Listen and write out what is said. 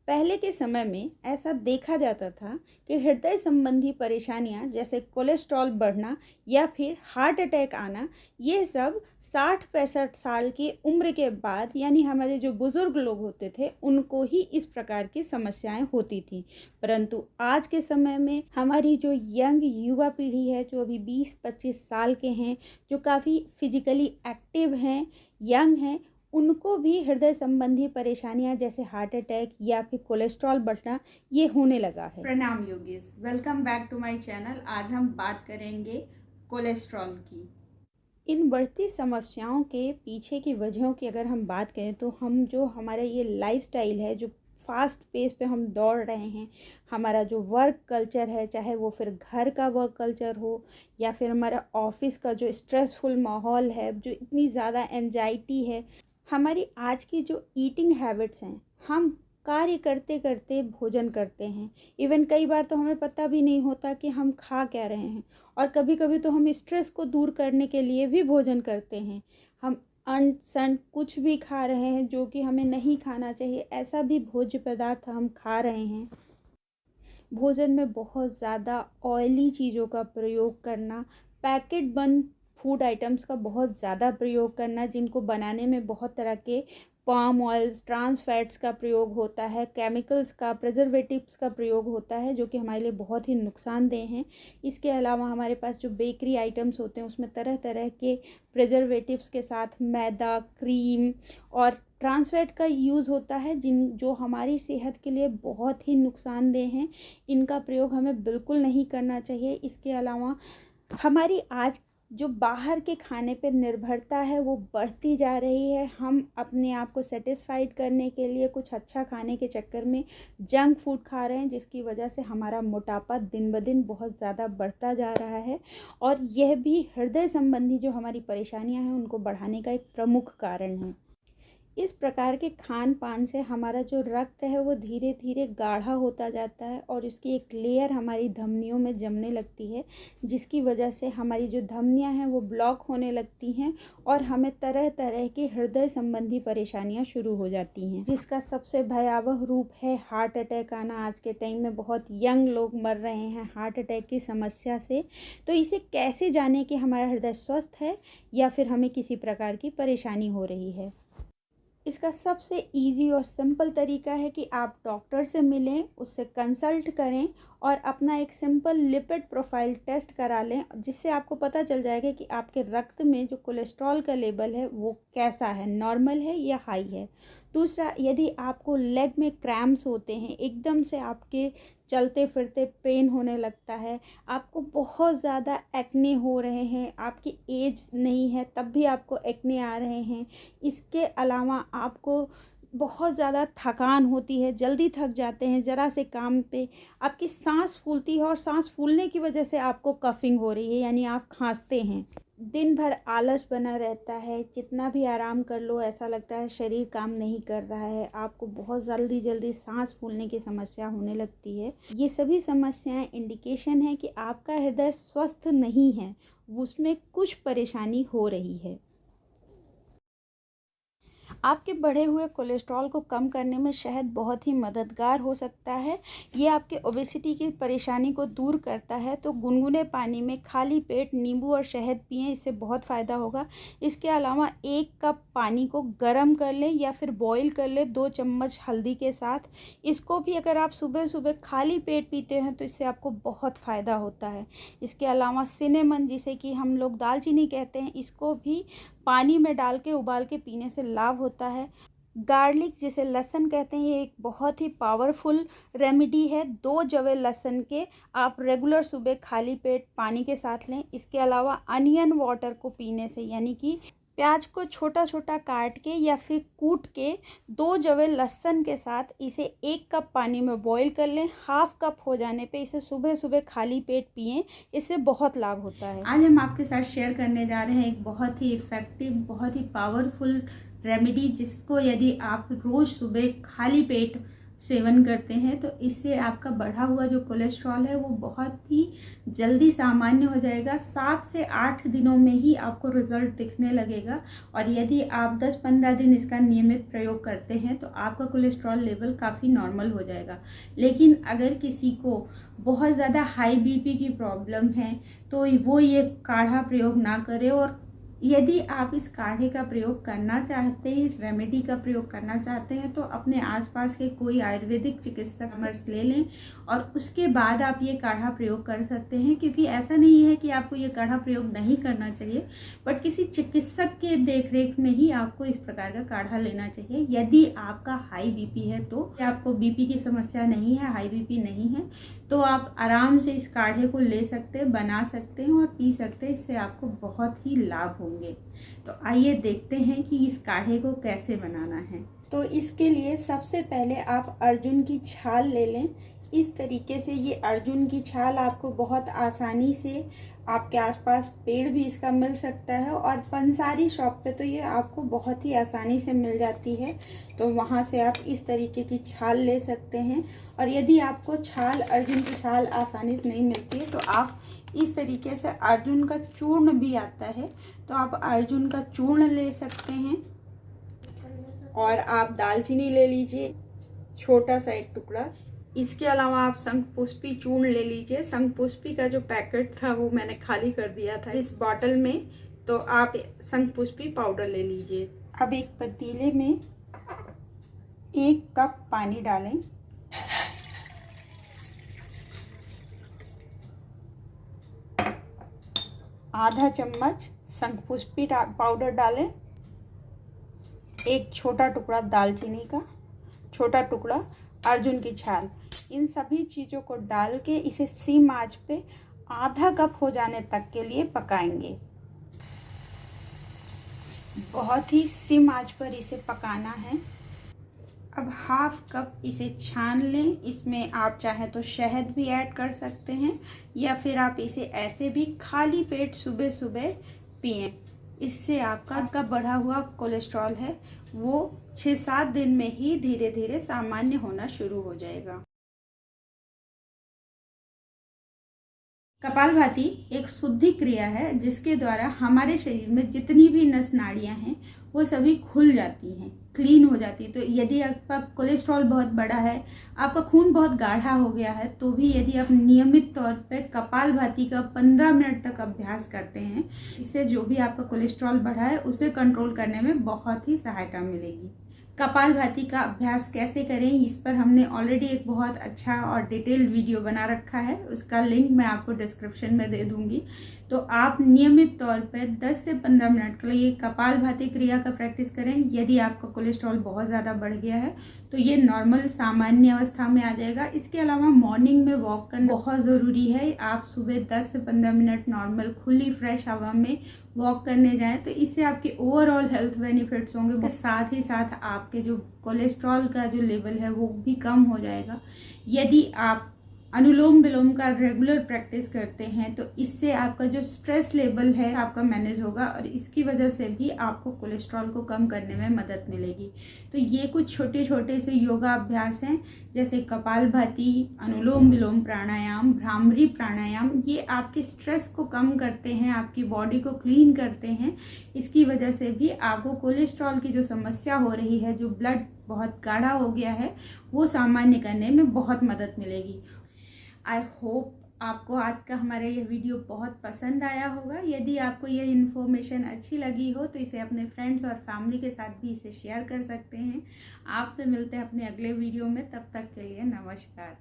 पहले के समय में ऐसा देखा जाता था कि हृदय संबंधी परेशानियां जैसे कोलेस्ट्रॉल बढ़ना या फिर हार्ट अटैक आना, ये सब 60-65 साल की उम्र के बाद यानी हमारे जो बुज़ुर्ग लोग होते थे उनको ही इस प्रकार की समस्याएं होती थी। परंतु आज के समय में हमारी जो यंग युवा पीढ़ी है, जो अभी 20-25 साल के हैं, जो काफ़ी फिजिकली एक्टिव हैं, यंग हैं, उनको भी हृदय संबंधी परेशानियां जैसे हार्ट अटैक या फिर कोलेस्ट्रॉल बढ़ना ये होने लगा है। प्रणाम Yogesh, welcome back to my channel. आज हम बात करेंगे कोलेस्ट्रॉल की। इन बढ़ती समस्याओं के पीछे की वजहों की अगर हम बात करें तो हमारा ये लाइफस्टाइल है, जो फास्ट पेस पे हम दौड़ रहे हैं, हमारा जो वर्क कल्चर है, चाहे वो फिर घर का वर्क कल्चर हो या फिर हमारा ऑफिस का जो स्ट्रेसफुल माहौल है, जो इतनी ज़्यादा एंजाइटी है, हमारी आज की जो ईटिंग हैबिट्स हैं, हम कार्य करते करते भोजन करते हैं। इवन कई बार तो हमें पता भी नहीं होता कि हम खा क्या रहे हैं, और कभी कभी तो हम स्ट्रेस को दूर करने के लिए भी भोजन करते हैं। हम अनसन कुछ भी खा रहे हैं जो कि हमें नहीं खाना चाहिए, ऐसा भी भोज्य पदार्थ हम खा रहे हैं। भोजन में बहुत ज़्यादा ऑयली चीज़ों का प्रयोग करना, पैकेट बंद फूड आइटम्स का बहुत ज़्यादा प्रयोग करना, जिनको बनाने में बहुत तरह के पाम ऑयल्स, ट्रांस फैट्स का प्रयोग होता है, केमिकल्स का, प्रिजर्वेटिव्स का प्रयोग होता है, जो कि हमारे लिए बहुत ही नुकसानदेह हैं। इसके अलावा हमारे पास जो बेकरी आइटम्स होते हैं उसमें तरह तरह के प्रिजर्वेटिव्स के साथ मैदा, क्रीम और ट्रांस फैट का यूज़ होता है, जो हमारी सेहत के लिए बहुत ही नुकसानदेह हैं। इनका प्रयोग हमें बिल्कुल नहीं करना चाहिए। इसके अलावा हमारी आज जो बाहर के खाने पर निर्भरता है वो बढ़ती जा रही है। हम अपने आप को सेटिस्फाइड करने के लिए कुछ अच्छा खाने के चक्कर में जंक फूड खा रहे हैं, जिसकी वजह से हमारा मोटापा दिन ब दिन बहुत ज़्यादा बढ़ता जा रहा है, और यह भी हृदय संबंधी जो हमारी परेशानियां हैं उनको बढ़ाने का एक प्रमुख कारण है। इस प्रकार के खान पान से हमारा जो रक्त है वो धीरे धीरे गाढ़ा होता जाता है, और उसकी एक लेयर हमारी धमनियों में जमने लगती है, जिसकी वजह से हमारी जो धमनियां हैं वो ब्लॉक होने लगती हैं, और हमें तरह तरह की हृदय संबंधी परेशानियां शुरू हो जाती हैं, जिसका सबसे भयावह रूप है हार्ट अटैक आना। आज के टाइम में बहुत यंग लोग मर रहे हैं हार्ट अटैक की समस्या से। तो इसे कैसे जाने कि हमारा हृदय स्वस्थ है या फिर हमें किसी प्रकार की परेशानी हो रही है? इसका सबसे इजी और सिंपल तरीका है कि आप डॉक्टर से मिलें, उससे कंसल्ट करें और अपना एक सिंपल लिपिड प्रोफाइल टेस्ट करा लें, जिससे आपको पता चल जाएगा कि आपके रक्त में जो कोलेस्ट्रॉल का लेवल है वो कैसा है, नॉर्मल है या हाई है। दूसरा, यदि आपको लेग में क्रैम्प्स होते हैं, एकदम से आपके चलते फिरते पेन होने लगता है, आपको बहुत ज़्यादा एक्ने हो रहे हैं, आपकी एज नहीं है तब भी आपको एक्ने आ रहे हैं, इसके अलावा आपको बहुत ज़्यादा थकान होती है, जल्दी थक जाते हैं ज़रा से काम पे, आपकी सांस फूलती है और सांस फूलने की वजह से आपको कफिंग हो रही है यानी आप खांसते हैं, दिन भर आलस बना रहता है, जितना भी आराम कर लो ऐसा लगता है शरीर काम नहीं कर रहा है, आपको बहुत जल्दी जल्दी सांस फूलने की समस्या होने लगती है। ये सभी समस्याएं इंडिकेशन है कि आपका हृदय स्वस्थ नहीं है, उसमें कुछ परेशानी हो रही है। आपके बढ़े हुए कोलेस्ट्रॉल को कम करने में शहद बहुत ही मददगार हो सकता है। ये आपके ओबेसिटी की परेशानी को दूर करता है। तो गुनगुने पानी में खाली पेट नींबू और शहद पिएं, इससे बहुत फ़ायदा होगा। इसके अलावा 1 कप पानी को गर्म कर लें या फिर बॉईल कर लें 2 चम्मच हल्दी के साथ। इसको भी अगर आप सुबह सुबह खाली पेट पीते हैं तो इससे आपको बहुत फ़ायदा होता है। इसके अलावा सिनेमन, जिसे कि हम लोग दालचीनी कहते हैं, इसको भी पानी में डाल के उबाल के पीने से लाभ होता है। गार्लिक, जिसे लहसुन कहते हैं, ये एक बहुत ही पावरफुल रेमेडी है। 2 जवे लहसुन के आप रेगुलर सुबह खाली पेट पानी के साथ लें। इसके अलावा अनियन वाटर को पीने से, यानी कि प्याज को छोटा छोटा काट के या फिर कूट के 2 जवे लहसुन के साथ इसे 1 कप पानी में बॉईल कर लें। हाफ कप हो जाने पे इसे सुबह सुबह खाली पेट पिएं, इससे बहुत लाभ होता है। आज हम आपके साथ शेयर करने जा रहे हैं एक बहुत ही इफ़ेक्टिव, बहुत ही पावरफुल रेमेडी, जिसको यदि आप रोज़ सुबह खाली पेट सेवन करते हैं तो इससे आपका बढ़ा हुआ जो कोलेस्ट्रॉल है वो बहुत ही जल्दी सामान्य हो जाएगा। 7 से 8 दिनों में ही आपको रिजल्ट दिखने लगेगा। और यदि आप 10-15 दिन इसका नियमित प्रयोग करते हैं तो आपका कोलेस्ट्रॉल लेवल काफ़ी नॉर्मल हो जाएगा। लेकिन अगर किसी को बहुत ज़्यादा हाई बीपी की प्रॉब्लम है तो वो ये काढ़ा प्रयोग ना करे। और यदि आप इस काढ़े का प्रयोग करना चाहते हैं, इस रेमेडी का प्रयोग करना चाहते हैं, तो अपने आसपास के कोई आयुर्वेदिक चिकित्सक परामर्श ले लें और उसके बाद आप ये काढ़ा प्रयोग कर सकते हैं। क्योंकि ऐसा नहीं है कि आपको ये काढ़ा प्रयोग नहीं करना चाहिए, बट किसी चिकित्सक के देखरेख में ही आपको इस प्रकार का काढ़ा लेना चाहिए। यदि आपका हाई बीपी है तो आपको बीपी की समस्या नहीं है, हाई बीपी नहीं है, तो आप आराम से इस काढ़े को ले सकते हैं, बना सकते हैं और पी सकते हैं। इससे आपको बहुत ही लाभ होंगे। तो आइए देखते हैं कि इस काढ़े को कैसे बनाना है। तो इसके लिए सबसे पहले आप अर्जुन की छाल ले लें। इस तरीके से ये अर्जुन की छाल आपको बहुत आसानी से आपके आसपास पेड़ भी इसका मिल सकता है और पंसारी शॉप पे तो ये आपको बहुत ही आसानी से मिल जाती है। तो वहाँ से आप इस तरीके की छाल ले सकते हैं। और यदि आपको छाल, अर्जुन की छाल आसानी से नहीं मिलती है तो आप इस तरीके से अर्जुन का चूर्ण भी आता है, तो आप अर्जुन का चूर्ण ले सकते हैं। और आप दालचीनी ले लीजिए, छोटा सा एक टुकड़ा। इसके अलावा आप शंखपुष्पी चूर्ण ले लीजिए। शंखपुष्पी का जो पैकेट था वो मैंने खाली कर दिया था इस बॉटल में, तो आप शंखपुष्पी पाउडर ले लीजिए। अब एक पतीले में 1 कप पानी डालें। आधा चम्मच शंखपुष्पी पाउडर डालें। एक छोटा टुकड़ा दालचीनी का, छोटा टुकड़ा अर्जुन की छाल। इन सभी चीज़ों को डाल के इसे सिम आंच पे आधा कप हो जाने तक के लिए पकाएंगे। बहुत ही सिम आंच पर इसे पकाना है। अब हाफ कप इसे छान लें। इसमें आप चाहें तो शहद भी ऐड कर सकते हैं या फिर आप इसे ऐसे भी खाली पेट सुबह सुबह पिएं। इससे आपका बढ़ा हुआ कोलेस्ट्रॉल है वो 6-7 दिन में ही धीरे धीरे सामान्य होना शुरू हो जाएगा। कपालभाति एक शुद्धि क्रिया है जिसके द्वारा हमारे शरीर में जितनी भी नस नाड़ियां हैं वो सभी खुल जाती हैं, क्लीन हो जाती है। तो यदि आपका कोलेस्ट्रॉल बहुत बड़ा है, आपका खून बहुत गाढ़ा हो गया है, तो भी यदि आप नियमित तौर पर कपालभाति का 15 मिनट तक अभ्यास करते हैं, इससे जो भी आपका कोलेस्ट्रॉल बढ़ा है उसे कंट्रोल करने में बहुत ही सहायता मिलेगी। कपालभाति का अभ्यास कैसे करें, इस पर हमने ऑलरेडी एक बहुत अच्छा और डिटेल्ड वीडियो बना रखा है। उसका लिंक मैं आपको डिस्क्रिप्शन में दे दूंगी। तो आप नियमित तौर पर 10 से 15 मिनट के लिए कपालभाति क्रिया का प्रैक्टिस करें। यदि आपका कोलेस्ट्रॉल बहुत ज़्यादा बढ़ गया है तो ये नॉर्मल सामान्य अवस्था में आ जाएगा। इसके अलावा मॉर्निंग में वॉक करना बहुत ज़रूरी है। आप सुबह 10 से 15 मिनट नॉर्मल खुली फ्रेश हवा में वॉक करने जाएं तो इससे आपके ओवरऑल हेल्थ बेनिफिट्स होंगे। साथ ही साथ आपके जो कोलेस्ट्रॉल का जो लेवल है वो भी कम हो जाएगा। यदि आप अनुलोम विलोम का रेगुलर प्रैक्टिस करते हैं तो इससे आपका जो स्ट्रेस लेवल है आपका मैनेज होगा और इसकी वजह से भी आपको कोलेस्ट्रॉल को कम करने में मदद मिलेगी। तो ये कुछ छोटे छोटे से योगा अभ्यास हैं जैसे कपालभाति, अनुलोम विलोम प्राणायाम, भ्रामरी प्राणायाम। ये आपके स्ट्रेस को कम करते हैं, आपकी बॉडी को क्लीन करते हैं। इसकी वजह से भी आपको कोलेस्ट्रॉल की जो समस्या हो रही है, जो ब्लड बहुत गाढ़ा हो गया है, वो सामान्य करने में बहुत मदद मिलेगी। आई होप आपको आज का हमारा यह वीडियो बहुत पसंद आया होगा। यदि आपको यह इन्फॉर्मेशन अच्छी लगी हो तो इसे अपने फ्रेंड्स और फैमिली के साथ भी इसे शेयर कर सकते हैं। आपसे मिलते हैं अपने अगले वीडियो में, तब तक के लिए नमस्कार।